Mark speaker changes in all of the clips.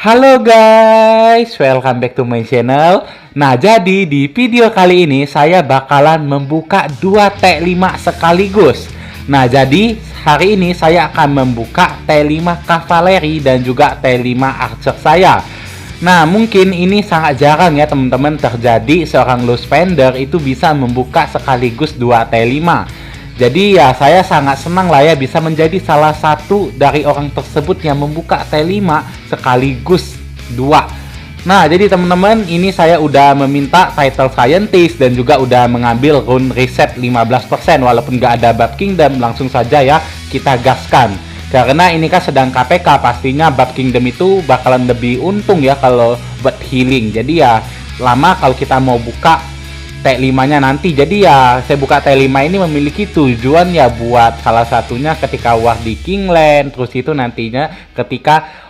Speaker 1: Halo guys, welcome back to my channel. Nah, jadi di video kali ini saya bakalan membuka 2 T5 sekaligus. Nah, jadi hari ini saya akan membuka T5 Cavalry dan juga T5 Archer saya. Nah, mungkin ini sangat jarang ya teman-teman terjadi seorang loose spender itu bisa membuka sekaligus 2 T5. Jadi ya saya sangat senang lah ya bisa menjadi salah satu dari orang tersebut yang membuka T5 sekaligus 2. Nah, jadi teman-teman, ini saya udah meminta title scientist dan juga udah mengambil rune reset 15%. Walaupun nggak ada Bab Kingdom, langsung saja ya kita gaskan. Karena ini kan sedang KPK, pastinya Bab Kingdom itu bakalan lebih untung ya kalau buat healing. Jadi ya lama kalau kita mau buka T5-nya nanti. Jadi ya saya buka T5 ini memiliki tujuan ya buat salah satunya ketika war di Kingland, terus itu nantinya ketika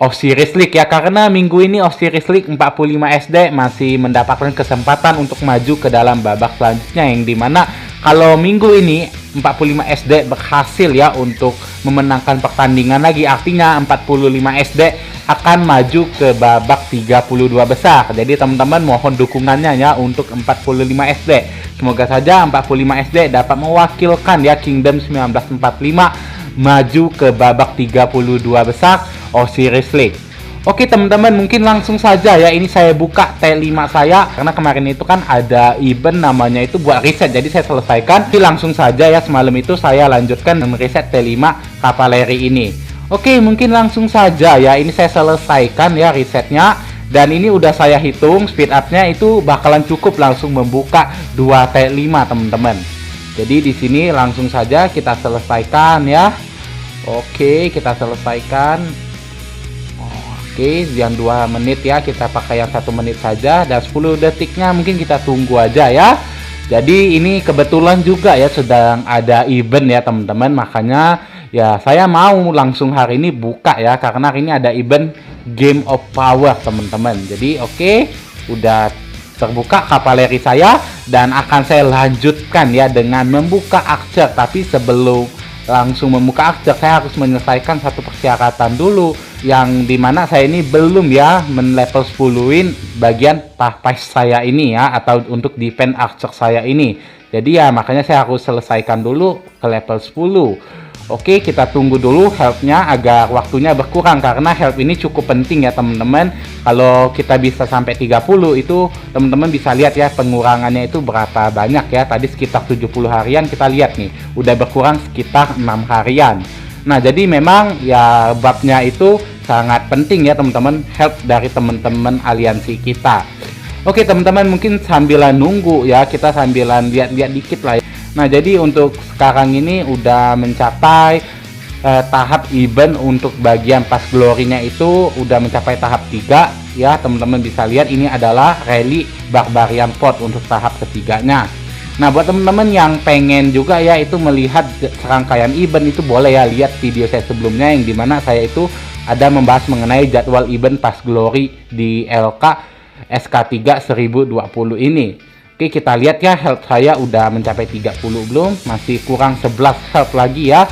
Speaker 1: Osiris League ya, karena minggu ini Osiris League 45 SD masih mendapatkan kesempatan untuk maju ke dalam babak selanjutnya, yang dimana kalau minggu ini 45 SD berhasil ya untuk memenangkan pertandingan lagi, artinya 45 SD akan maju ke babak 32 besar. Jadi teman-teman mohon dukungannya ya untuk 45 SD. Semoga saja 45 SD dapat mewakilkan ya Kingdom 1945 maju ke babak 32 besar Osiris League. Oke teman-teman, mungkin langsung saja ya ini saya buka T5 saya, karena kemarin itu kan ada event namanya itu buat reset, jadi saya selesaikan. Jadi langsung saja ya semalam itu saya lanjutkan reset T5 Cavalry ini. Oke, mungkin langsung saja ya ini saya selesaikan ya resetnya, dan ini udah saya hitung speed up-nya itu bakalan cukup langsung membuka 2 T5 teman-teman. Jadi di sini langsung saja kita selesaikan ya. Oke, kita selesaikan. Oke, yang 2 menit ya, kita pakai yang 1 menit saja, dan 10 detiknya mungkin kita tunggu aja ya. Jadi ini kebetulan juga ya sedang ada event ya teman-teman, makanya ya saya mau langsung hari ini buka ya, karena hari ini ada event Game of Power teman-teman. Jadi oke, udah terbuka Cavalry saya, dan akan saya lanjutkan ya dengan membuka Archer. Tapi sebelum langsung membuka Archer, saya harus menyelesaikan satu persyaratan dulu, yang dimana saya ini belum ya men-level 10-in bagian pass saya ini ya, atau untuk defend Archer saya ini. Jadi ya makanya saya harus selesaikan dulu ke level 10. Oke, kita tunggu dulu health-nya agar waktunya berkurang, karena health ini cukup penting ya teman-teman. Kalau kita bisa sampai 30 itu teman-teman bisa lihat ya pengurangannya itu berapa banyak ya. Tadi sekitar 70 harian, kita lihat nih udah berkurang sekitar 6 harian. Nah, jadi memang ya babnya itu sangat penting ya teman-teman, health dari teman-teman aliansi kita. Oke teman-teman, mungkin sambilan nunggu ya, kita sambilan lihat-lihat dikit lah ya. Nah, jadi untuk sekarang ini udah mencapai tahap event untuk bagian pas glory-nya itu udah mencapai tahap 3 ya. Teman-teman bisa lihat ini adalah rally Barbarian Fort untuk tahap ketiganya. Nah, buat teman-teman yang pengen juga ya itu melihat serangkaian event, itu boleh ya lihat video saya sebelumnya, yang dimana saya itu ada membahas mengenai jadwal event pas glory di LK SK3 1020 ini. Oke, kita lihat ya health saya udah mencapai 30 belum, masih kurang 11 health lagi ya.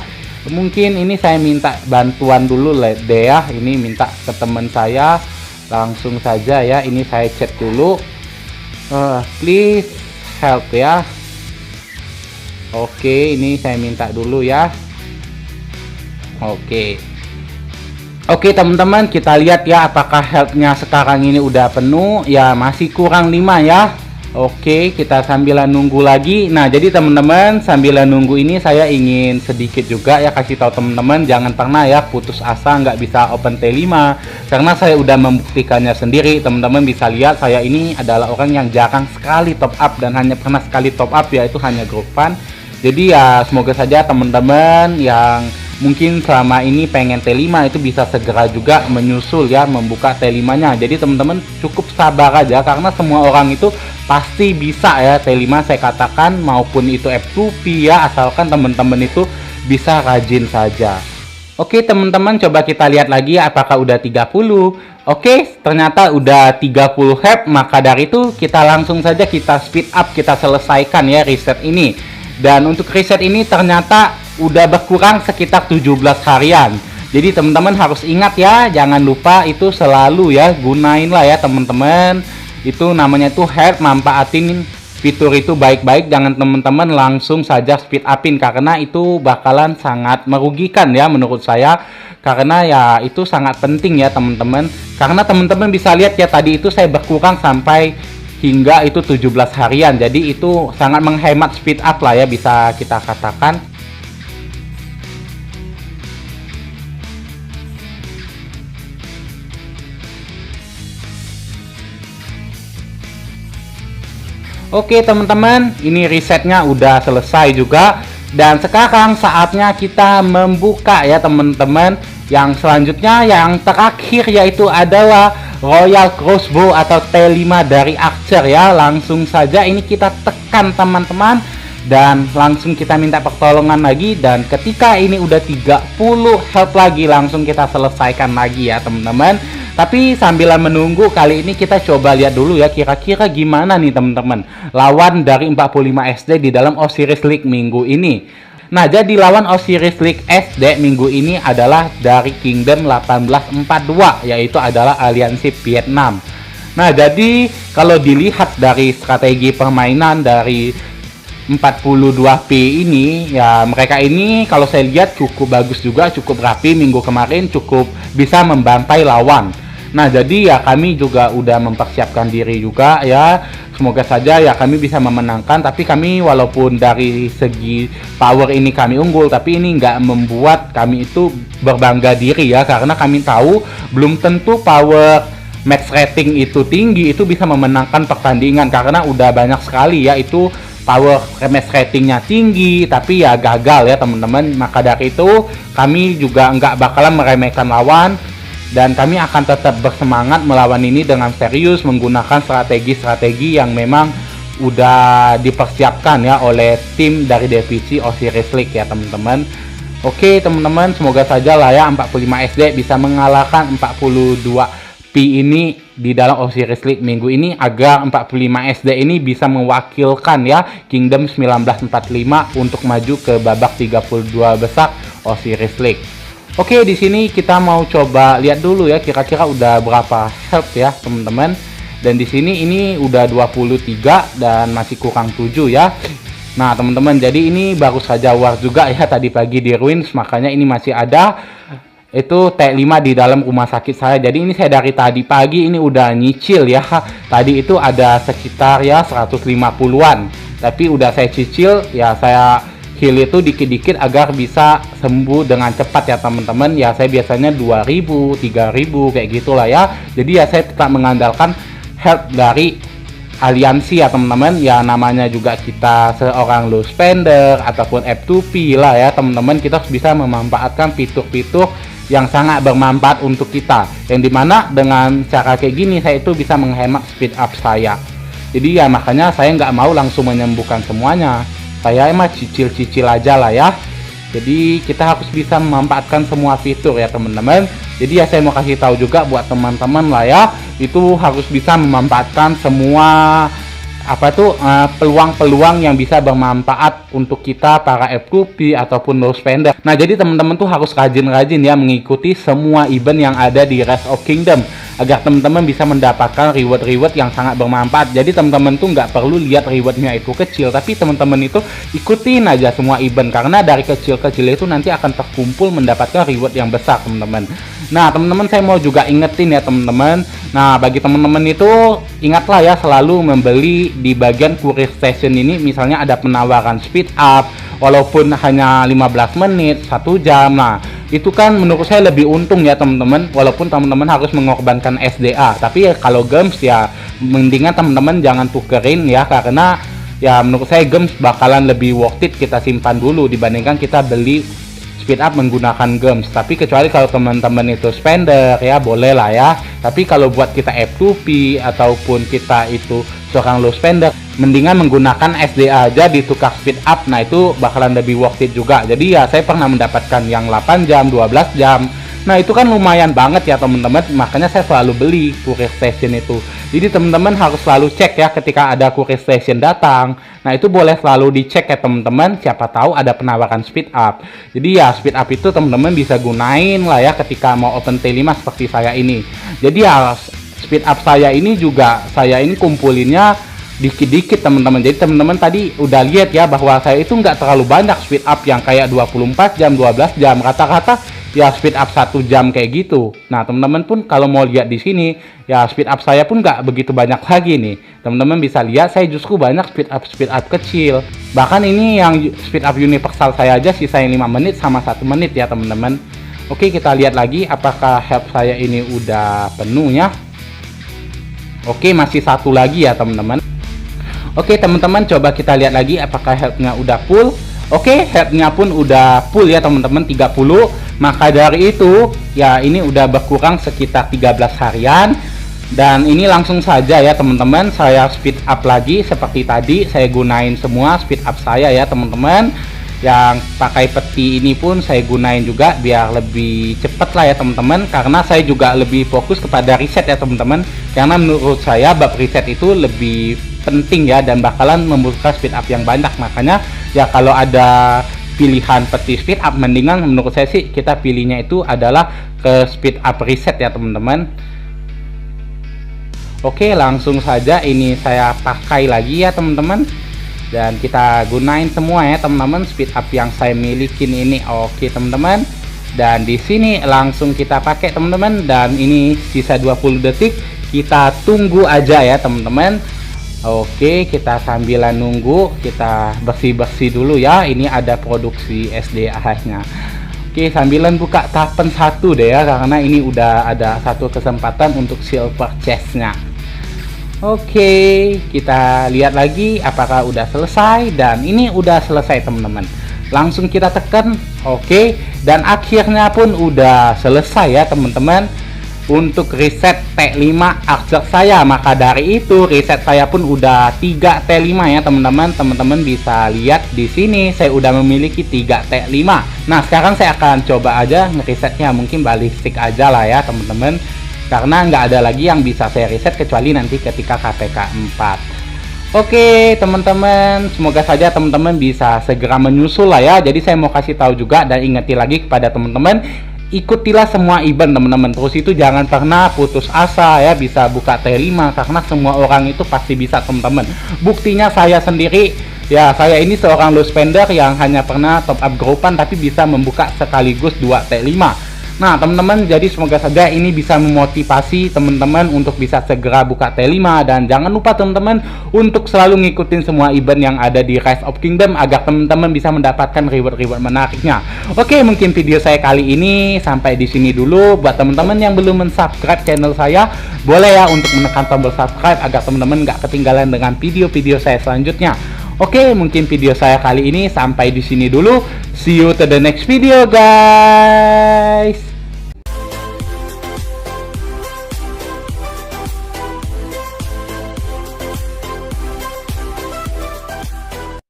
Speaker 1: Mungkin ini saya minta bantuan dulu deh ya, ini minta ke teman saya langsung saja ya. Ini saya chat dulu, please help ya. Oke, ini saya minta dulu ya. Oke teman-teman, kita lihat ya apakah health-nya sekarang ini udah penuh ya, masih kurang 5 ya. Oke, kita sambilan nunggu lagi. Nah, jadi teman-teman sambilan nunggu ini saya ingin sedikit juga ya kasih tahu teman-teman, jangan pernah ya putus asa nggak bisa open T5, karena saya udah membuktikannya sendiri. Teman-teman bisa lihat saya ini adalah orang yang jarang sekali top up, dan hanya pernah sekali top up yaitu hanya grup fun. Jadi ya semoga saja teman-teman yang mungkin selama ini pengen T5 itu bisa segera juga menyusul ya membuka T5-nya. Jadi teman-teman cukup sabar aja, karena semua orang itu pasti bisa ya T5, saya katakan, maupun itu F2P ya, asalkan teman-teman itu bisa rajin saja. Oke teman-teman, coba kita lihat lagi apakah udah 30. Oke, ternyata udah 30 have. Maka dari itu kita langsung saja kita speed up, kita selesaikan ya reset ini. Dan untuk reset ini ternyata udah berkurang sekitar 17 harian. Jadi teman-teman harus ingat ya, jangan lupa itu selalu ya, gunain lah ya teman-teman. Itu namanya tuh help, manfaatin fitur itu baik-baik, jangan teman-teman langsung saja speed upin karena itu bakalan sangat merugikan ya menurut saya. Karena ya itu sangat penting ya teman-teman. Karena teman-teman bisa lihat ya tadi itu saya berkurang sampai hingga itu 17 harian. Jadi itu sangat menghemat speed up lah ya, bisa kita katakan. Oke teman-teman, ini risetnya udah selesai juga. Dan sekarang saatnya kita membuka ya teman-teman. Yang selanjutnya, yang terakhir yaitu adalah Royal Crossbow atau T5 dari Archer ya. Langsung saja ini kita tekan teman-teman. Dan langsung kita minta pertolongan lagi. Dan ketika ini udah 30 health lagi, langsung kita selesaikan lagi ya teman-teman. Tapi sambil menunggu, kali ini kita coba lihat dulu ya kira-kira gimana nih teman-teman lawan dari 45 SD di dalam Osiris League minggu ini. Nah, jadi lawan Osiris League SD minggu ini adalah dari Kingdom 1842, yaitu adalah aliansi Vietnam. Nah, jadi kalau dilihat dari strategi permainan dari 42P ini ya, mereka ini kalau saya lihat cukup bagus juga, cukup rapi. Minggu kemarin cukup bisa membantai lawan. Nah, jadi ya kami juga udah mempersiapkan diri juga ya. Semoga saja ya kami bisa memenangkan. Tapi kami walaupun dari segi power ini kami unggul, tapi ini nggak membuat kami itu berbangga diri ya. Karena kami tahu belum tentu power match rating itu tinggi itu bisa memenangkan pertandingan. Karena udah banyak sekali ya itu power match ratingnya tinggi tapi ya gagal ya teman-teman. Maka dari itu kami juga nggak bakalan meremehkan lawan. Dan kami akan tetap bersemangat melawan ini dengan serius menggunakan strategi-strategi yang memang udah dipersiapkan ya oleh tim dari divisi Osiris League ya teman-teman. Oke teman-teman, semoga saja lah ya 45 SD bisa mengalahkan 42P ini di dalam Osiris League minggu ini, agar 45 SD ini bisa mewakilkan ya Kingdom 1945 untuk maju ke babak 32 besar Osiris League. Oke, di sini kita mau coba lihat dulu ya kira-kira udah berapa health ya teman-teman. Dan di sini ini udah 23 dan masih kurang 7 ya. Nah teman-teman, jadi ini baru saja war juga ya tadi pagi di Ruins, makanya ini masih ada itu T5 di dalam rumah sakit saya. Jadi ini saya dari tadi pagi ini udah nyicil ya. Tadi itu ada sekitar ya 150-an. Tapi udah saya cicil ya, saya heal itu dikit-dikit agar bisa sembuh dengan cepat ya teman-teman. Ya saya biasanya 2000, 3000 kayak gitulah ya. Jadi ya saya tetap mengandalkan help dari aliansi ya teman-teman. Ya namanya juga kita seorang low spender ataupun F2P lah ya teman-teman. Kita harus bisa memanfaatkan fitur-fitur yang sangat bermanfaat untuk kita. Yang dimana dengan cara kayak gini saya itu bisa menghemat speed up saya. Jadi ya makanya saya nggak mau langsung menyembuhkan semuanya. Saya emang cicil-cicil aja lah ya. Jadi kita harus bisa memanfaatkan semua fitur ya teman-teman. Jadi ya saya mau kasih tahu juga buat teman-teman lah ya, itu harus bisa memanfaatkan semua peluang-peluang yang bisa bermanfaat untuk kita para F2P ataupun low spender. Nah jadi teman-teman tuh harus rajin-rajin ya mengikuti semua event yang ada di Rise of Kingdom agar teman-teman bisa mendapatkan reward-reward yang sangat bermanfaat. Jadi teman-teman tuh nggak perlu lihat rewardnya itu kecil, tapi teman-teman itu ikutin aja semua event, karena dari kecil-kecil itu nanti akan terkumpul mendapatkan reward yang besar teman-teman. Nah teman-teman, saya mau juga ingetin ya teman-teman. Nah bagi teman-teman itu ingatlah ya selalu membeli di bagian courier station ini. Misalnya ada penawaran speed up walaupun hanya 15 menit, 1 jam. Nah itu kan menurut saya lebih untung ya teman-teman, walaupun teman-teman harus mengorbankan SDA. Tapi ya, kalau games ya mendingan teman-teman jangan tukerin ya, karena ya menurut saya games bakalan lebih worth it kita simpan dulu dibandingkan kita beli speed up menggunakan games. Tapi kecuali kalau teman-teman itu spender ya boleh lah ya. Tapi kalau buat kita F2P ataupun kita itu seorang low spender, mendingan menggunakan SDA aja ditukar speed up. Nah itu bakalan lebih worth it juga. Jadi ya saya pernah mendapatkan yang 8 jam, 12 jam, Nah itu kan lumayan banget ya teman-teman, makanya saya selalu beli courier station itu. Jadi teman-teman harus selalu cek ya ketika ada courier station datang. Nah itu boleh selalu dicek ya teman-teman, siapa tahu ada penawaran speed up. Jadi ya speed up itu teman-teman bisa gunain lah ya ketika mau open T5 seperti saya ini. Jadi ya speed up saya ini juga saya ini kumpulinnya dikit-dikit teman-teman. Jadi teman-teman tadi udah lihat ya bahwa saya itu nggak terlalu banyak speed up yang kayak 24 jam, 12 jam, rata-rata ya speed up 1 jam kayak gitu. Nah teman-teman pun kalau mau lihat di sini ya speed up saya pun nggak begitu banyak lagi nih. Teman-teman bisa lihat saya justru banyak speed up kecil. Bahkan ini yang speed up universal saya aja sisain 5 menit sama 1 menit ya teman-teman. Oke, kita lihat lagi apakah help saya ini udah penuh ya. Oke, masih satu lagi ya teman-teman. Oke teman-teman, coba kita lihat lagi apakah health-nya udah full. Oke, health-nya pun udah full ya teman-teman, 30. Maka dari itu ya ini udah berkurang sekitar 13 harian. Dan ini langsung saja ya teman-teman, saya speed up lagi seperti tadi. Saya gunain semua speed up saya ya teman-teman. Yang pakai peti ini pun saya gunain juga biar lebih cepat lah ya teman-teman, karena saya juga lebih fokus kepada riset ya teman-teman, karena menurut saya bab riset itu lebih penting ya dan bakalan membuka speed up yang banyak. Makanya ya kalau ada pilihan peti speed up, mendingan menurut saya sih kita pilihnya itu adalah ke speed up riset ya teman-teman. Oke, langsung saja ini saya pakai lagi ya teman-teman, dan kita gunain semua ya teman-teman speed up yang saya milikin ini. Oke teman-teman, dan di sini langsung kita pakai teman-teman, dan ini sisa 20 detik, kita tunggu aja ya teman-teman. Oke, kita sambilan nunggu kita bersih-bersih dulu ya. Ini ada produksi SDA nya. Oke, sambilan buka tapen 1 deh ya, karena ini udah ada satu kesempatan untuk silver chest nya. Oke, kita lihat lagi apakah udah selesai, dan ini udah selesai teman-teman. Langsung kita tekan oke, dan akhirnya pun udah selesai ya teman-teman untuk reset T5 Archer saya. Maka dari itu reset saya pun udah 3 T5 ya teman-teman. Teman-teman bisa lihat di sini saya udah memiliki 3 T5. Nah, sekarang saya akan coba aja ngeresetnya, mungkin balistik aja lah ya teman-teman, karena nggak ada lagi yang bisa saya reset kecuali nanti ketika KPK 4. Oke teman-teman, semoga saja teman-teman bisa segera menyusul lah ya. Jadi saya mau kasih tahu juga dan ingetin lagi kepada teman-teman, ikutilah semua event teman-teman. Terus itu jangan pernah putus asa ya bisa buka T5, karena semua orang itu pasti bisa teman-teman. Buktinya saya sendiri ya, saya ini seorang low spender yang hanya pernah top up grupan tapi bisa membuka sekaligus 2 T5. Nah teman-teman, jadi semoga saja ini bisa memotivasi teman-teman untuk bisa segera buka T5. Dan jangan lupa teman-teman untuk selalu ngikutin semua event yang ada di Rise of Kingdom agar teman-teman bisa mendapatkan reward-reward menariknya. Oke, mungkin video saya kali ini sampai di sini dulu. Buat teman-teman yang belum mensubscribe channel saya, boleh ya untuk menekan tombol subscribe agar teman-teman nggak ketinggalan dengan video-video saya selanjutnya. Oke, mungkin video saya kali ini sampai di sini dulu. See you to the next video guys.